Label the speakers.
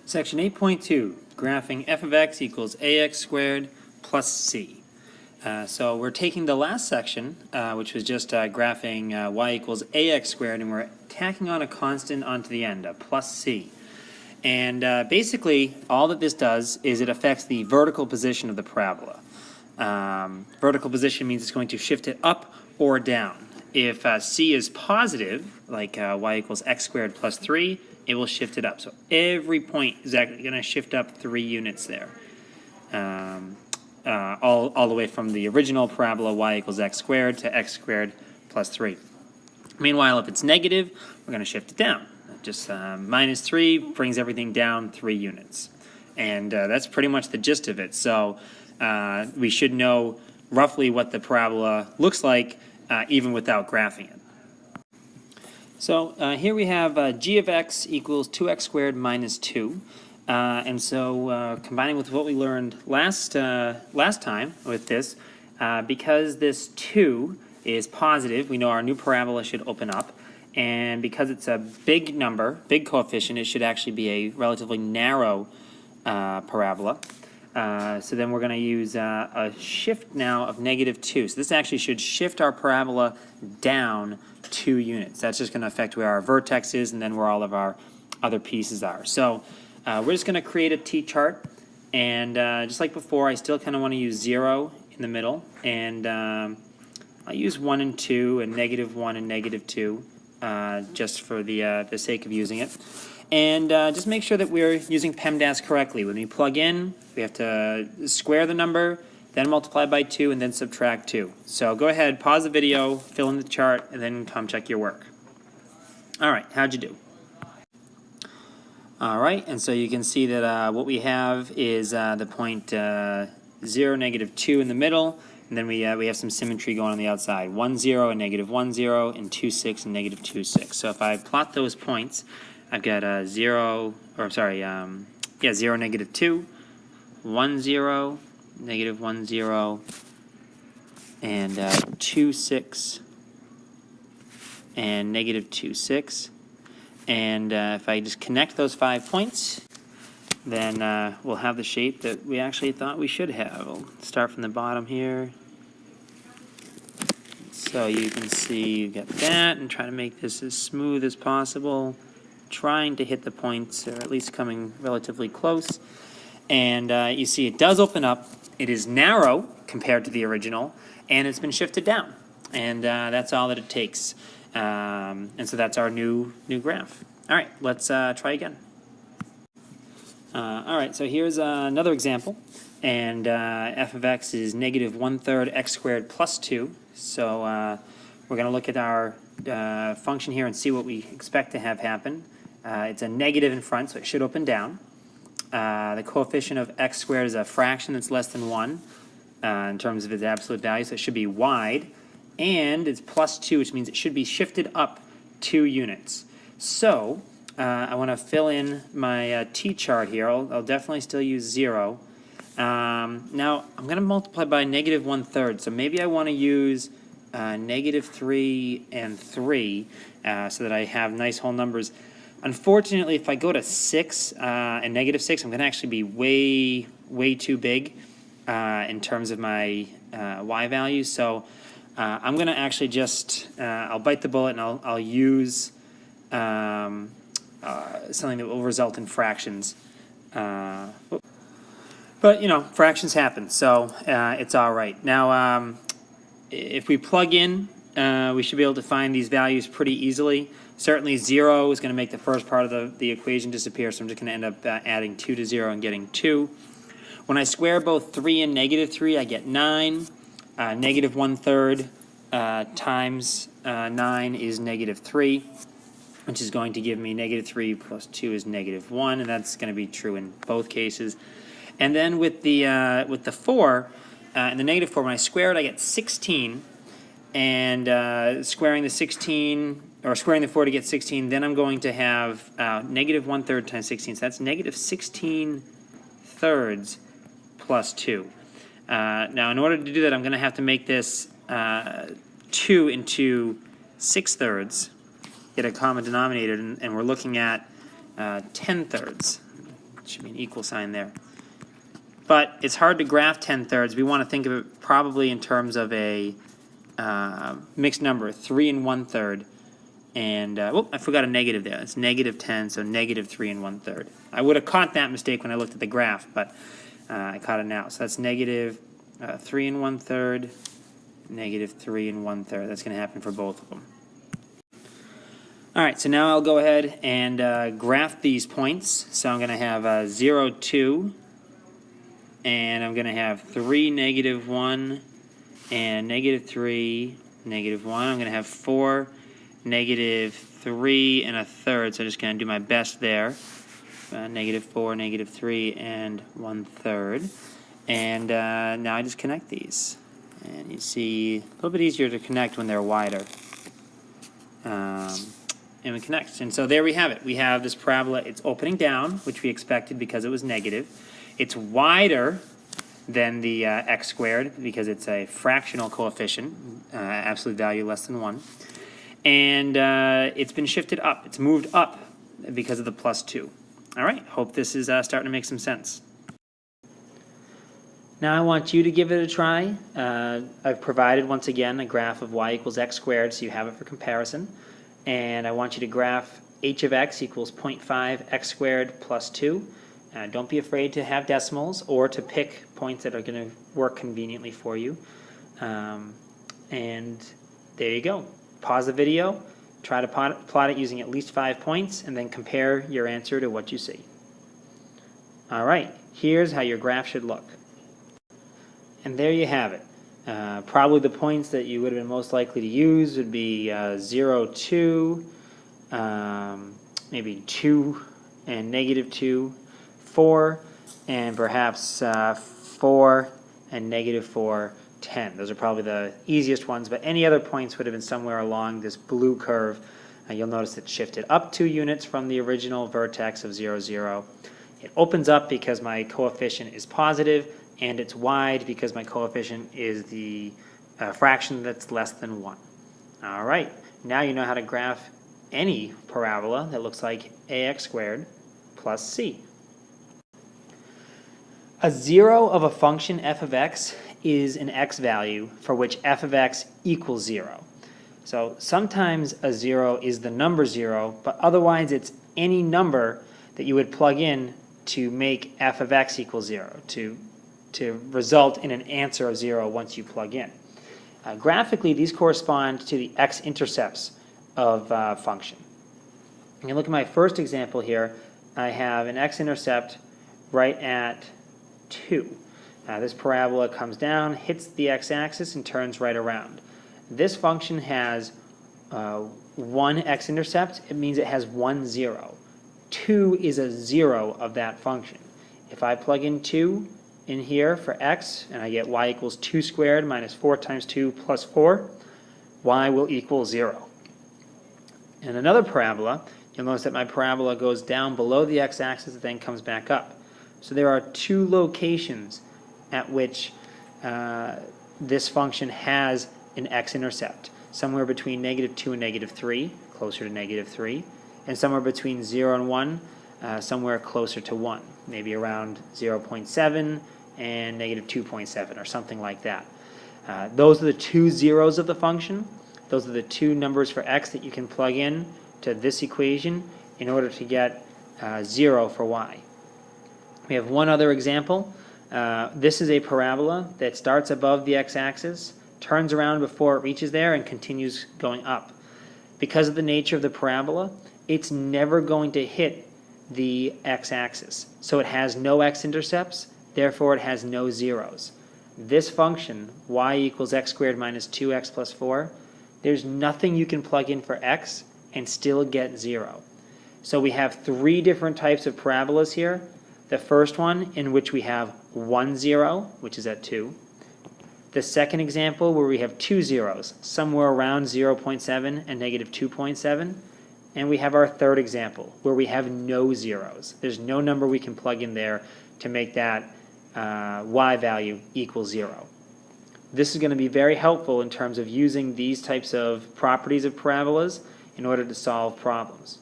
Speaker 1: Section 8.2, graphing f of x equals ax squared plus c. So we're taking the last section, which was just graphing y equals ax squared, and we're tacking on a constant onto the end, a plus c. And basically, all that this does is it affects the vertical position of the parabola. Vertical position means it's going to shift it up or down. If c is positive, like y equals x squared plus 3, it will shift it up. So every point is actually going to shift up 3 units there. All the way from the original parabola y equals x squared to x squared plus 3. Meanwhile, if it's negative, we're going to shift it down. Just minus 3 brings everything down 3 units. And that's pretty much the gist of it. So we should know roughly what the parabola looks like even without graphing it. So here we have g of x equals 2x squared minus 2. And so combining with what we learned last time with this, because this 2 is positive, we know our new parabola should open up. And because it's a big number, big coefficient, it should actually be a relatively narrow parabola. So then we're going to use a shift now of negative 2. So this actually should shift our parabola down 2 units. That's just going to affect where our vertex is and then where all of our other pieces are. So we're just going to create a t-chart. And just like before, I still kind of want to use 0 in the middle. And I'll use 1 and 2 and negative 1 and negative 2 just for the sake of using it. And just make sure that we're using PEMDAS correctly. When we plug in, we have to square the number, then multiply by 2, and then subtract 2. So go ahead, pause the video, fill in the chart, and then come check your work. All right, how'd you do? All right, and so you can see that what we have is the point 0, negative 2 in the middle, and then we have some symmetry going on the outside. 1, 0, and negative 1, 0, and 2, 6, and negative 2, 6. So if I plot those points, I've got 0, negative 2, 1, 0, negative 1, 0, and 2, 6, and negative 2, 6. And if I just connect those 5 points, then we'll have the shape that we actually thought we should have. We'll start from the bottom here. So you can see you get that, and try to make this as smooth as possible, trying to hit the points, or at least coming relatively close. And you see it does open up. It is narrow compared to the original, and it's been shifted down. And that's all that it takes. And so that's our new graph. All right, let's try again. All right, so here's another example. And f of x is negative 1/3 x squared plus 2. So we're going to look at our function here and see what we expect to have happen. It's a negative in front, so it should open down. The coefficient of x squared is a fraction that's less than 1 in terms of its absolute value, so it should be wide. And it's plus 2, which means it should be shifted up 2 units. So I want to fill in my t-chart here. I'll definitely still use 0. Now, I'm going to multiply by negative 1/3, so maybe I want to use negative 3 and 3 so that I have nice whole numbers. Unfortunately, if I go to 6 and negative 6, I'm going to actually be way too big in terms of my y value. So I'm going to actually just, I'll bite the bullet and I'll use something that will result in fractions. But, you know, fractions happen, so it's all right. Now, if we plug in, we should be able to find these values pretty easily. Certainly 0 is going to make the first part of the equation disappear, so I'm just going to end up adding 2 to 0 and getting 2. When I square both 3 and negative 3, I get 9. Negative 1/3 times 9 is negative 3, which is going to give me negative 3 plus 2 is negative 1, and that's going to be true in both cases. And then with the 4, and the negative 4, when I square it, I get 16. And squaring the 16, or squaring the 4 to get 16, then I'm going to have negative 1/3 times 16. So that's negative 16/3 plus 2. Now, in order to do that, I'm going to have to make this 2 into 6/3, get a common denominator, and we're looking at 10/3. Should be an equal sign there. But it's hard to graph 10/3. We want to think of it probably in terms of a mixed number, 3 1/3. And, I forgot a negative there. It's -10, so -3 1/3. I would have caught that mistake when I looked at the graph, but I caught it now. So that's -3 1/3, -3 1/3. That's going to happen for both of them. All right, so now I'll go ahead and graph these points. So I'm going to have 0, 2, and I'm going to have 3, -1, and -3, -1. I'm going to have 4, -3 1/3. So I'm just going to do my best there. -4, -3, and 1/3. And now I just connect these. And you see, a little bit easier to connect when they're wider. And we connect. And so there we have it. We have this parabola. It's opening down, which we expected because it was negative. It's wider than the x squared because it's a fractional coefficient, absolute value less than 1. And it's been shifted up. It's moved up because of the +2. All right, hope this is starting to make some sense. Now I want you to give it a try. I've provided, once again, a graph of y equals x squared, so you have it for comparison. And I want you to graph h of x equals 0.5 x squared plus 2. Don't be afraid to have decimals or to pick points that are going to work conveniently for you. And there you go. Pause the video, try to plot it using at least 5 points, and then compare your answer to what you see. All right, here's how your graph should look. And there you have it. Probably the points that you would have been most likely to use would be 0, 2, maybe 2 and -2, 4, and perhaps 4 and -4, 10. Those are probably the easiest ones, but any other points would have been somewhere along this blue curve. You'll notice it shifted up 2 units from the original vertex of 0, 0. It opens up because my coefficient is positive, and it's wide because my coefficient is the fraction that's less than 1. All right, now you know how to graph any parabola that looks like ax squared plus c. A 0 of a function f of x is an x value for which f of x equals 0. So sometimes a 0 is the number 0, but otherwise it's any number that you would plug in to make f of x equal 0, to result in an answer of 0 once you plug in. Graphically, these correspond to the x-intercepts of a function. You can look at my first example here. I have an x-intercept right at 2. This parabola comes down, hits the x-axis, and turns right around. This function has one x-intercept. It means it has 1, 0. 2 is a 0 of that function. If I plug in 2 in here for x, and I get y equals 2 squared minus 4 times 2 plus 4, y will equal 0. In another parabola, you'll notice that my parabola goes down below the x-axis and then comes back up. So there are 2 locations at which this function has an x-intercept, somewhere between -2 and -3, closer to -3, and somewhere between 0 and 1, somewhere closer to 1, maybe around 0.7 and -2.7 or something like that. Those are the 2 zeros of the function. Those are the 2 numbers for x that you can plug in to this equation in order to get 0 for y. We have one other example. This is a parabola that starts above the x-axis, turns around before it reaches there, and continues going up. Because of the nature of the parabola, it's never going to hit the x-axis. So it has no x-intercepts, therefore it has no zeros. This function, y equals x squared minus 2x plus 4, there's nothing you can plug in for x and still get 0. So we have 3 different types of parabolas here. The first one, in which we have 1, 0, which is at 2. The second example, where we have 2 zeros, somewhere around 0.7 and -2.7. And we have our third example, where we have no zeros. There's no number we can plug in there to make that y value equal 0. This is going to be very helpful in terms of using these types of properties of parabolas in order to solve problems.